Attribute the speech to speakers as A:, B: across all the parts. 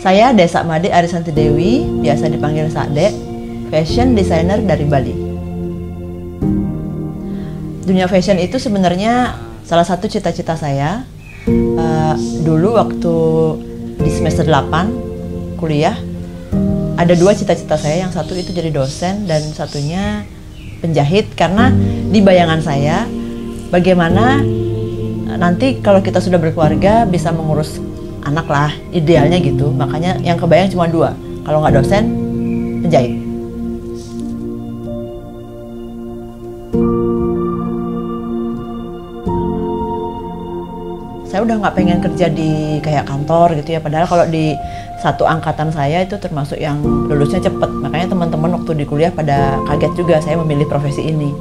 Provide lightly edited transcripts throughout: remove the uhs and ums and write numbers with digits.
A: Saya Desa Made Arisanti Dewi, biasa dipanggil Sade, fashion designer dari Bali. Dunia fashion itu sebenarnya salah satu cita-cita saya. Dulu waktu di semester 8 kuliah, ada dua cita-cita saya. Yang satu itu jadi dosen dan satunya penjahit, karena di bayangan saya bagaimana nanti kalau kita sudah berkeluarga bisa mengurus anak lah, idealnya gitu. Makanya yang kebayang cuma dua, kalau nggak dosen, penjahit. Saya udah nggak pengen kerja di kayak kantor gitu ya, padahal kalau di satu angkatan saya itu termasuk yang lulusnya cepet. Makanya teman-teman waktu di kuliah pada kaget juga saya memilih profesi ini.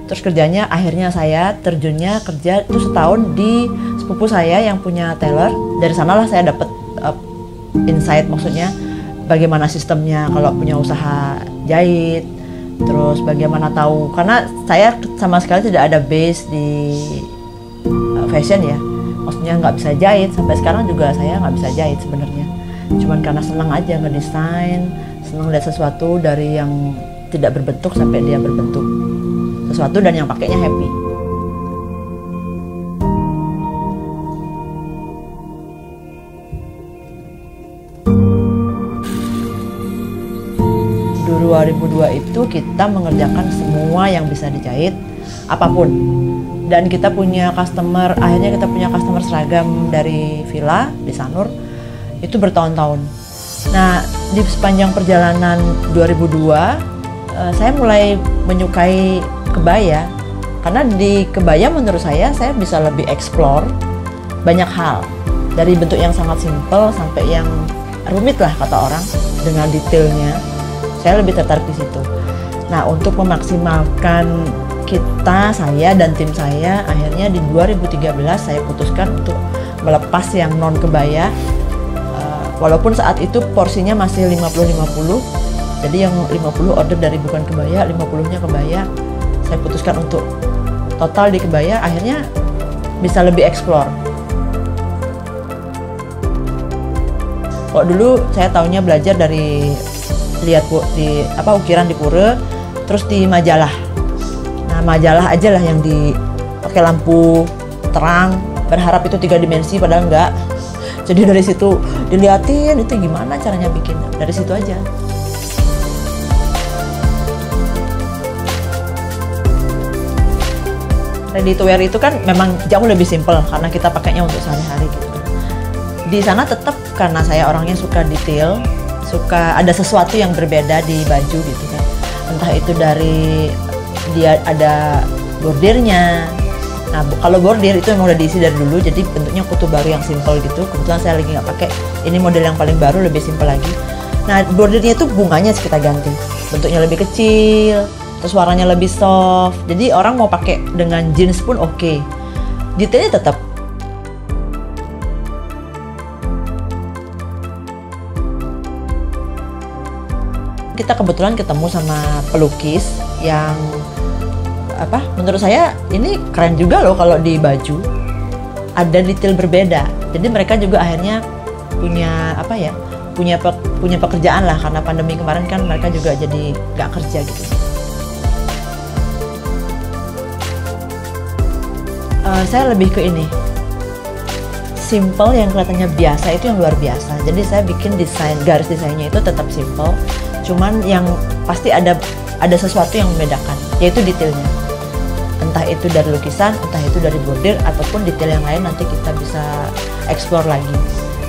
A: Terus kerjanya, akhirnya saya terjunnya kerja itu setahun di sepupu saya yang punya tailor. Dari sanalah saya dapat insight, maksudnya bagaimana sistemnya kalau punya usaha jahit. Terus bagaimana tahu, karena saya sama sekali tidak ada base di fashion ya. Maksudnya nggak bisa jahit, sampai sekarang juga saya nggak bisa jahit sebenarnya. Cuman karena senang aja ngedesain, senang lihat sesuatu dari yang tidak berbentuk sampai dia berbentuk sesuatu dan yang pakainya happy. Di 2002 itu kita mengerjakan semua yang bisa dijahit, apapun. Dan kita punya customer, akhirnya kita punya customer seragam dari Villa di Sanur, itu bertahun-tahun. Nah, di sepanjang perjalanan 2002, saya mulai menyukai kebaya, karena di kebaya menurut saya bisa lebih explore banyak hal, dari bentuk yang sangat simpel sampai yang rumit lah kata orang, dengan detailnya. Saya lebih tertarik di situ. Nah, untuk memaksimalkan saya dan tim saya, akhirnya di 2013 saya putuskan untuk melepas yang non kebaya, walaupun saat itu porsinya masih 50-50, jadi yang 50 order dari bukan kebaya, 50-nya kebaya. Saya putuskan untuk total di kebaya, akhirnya bisa lebih explore. Kalau dulu saya tahunya belajar dari lihat di ukiran di pura, terus di majalah. Nah, majalah aja lah yang pakai lampu terang, berharap itu 3 dimensi padahal enggak. Jadi dari situ diliatin itu gimana caranya bikin, dari situ aja. Ready to wear itu kan memang jauh lebih simpel karena kita pakainya untuk sehari-hari gitu. Di sana tetap karena saya orangnya suka detail, suka ada sesuatu yang berbeda di baju gitu kan. Entah itu dari dia ada bordirnya. Nah, kalau bordir itu memang udah diisi dari dulu, jadi bentuknya kutu baru yang simpel gitu. Kebetulan saya lagi nggak pakai, ini model yang paling baru, lebih simpel lagi. Nah, bordirnya itu bunganya kita ganti, bentuknya lebih kecil, terus warnanya lebih soft, jadi orang mau pakai dengan jeans pun oke. Detailnya tetap. Kita kebetulan ketemu sama pelukis yang menurut saya ini keren juga loh kalau di baju ada detail berbeda. Jadi mereka juga akhirnya punya pekerjaan lah, karena pandemi kemarin kan mereka juga jadi nggak kerja gitu. Saya lebih ke ini, simple yang kelihatannya biasa itu yang luar biasa. Jadi saya bikin garis desainnya itu tetap simple, cuman yang pasti ada sesuatu yang membedakan, yaitu detailnya. Entah itu dari lukisan, entah itu dari bordir, ataupun detail yang lain nanti kita bisa explore lagi.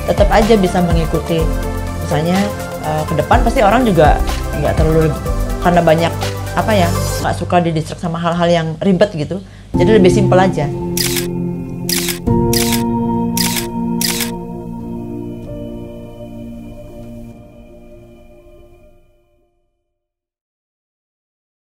A: Tetap aja bisa mengikuti, misalnya ke depan pasti orang juga nggak terlalu, karena banyak nggak suka didistract sama hal-hal yang ribet gitu. Jadi lebih simpel aja.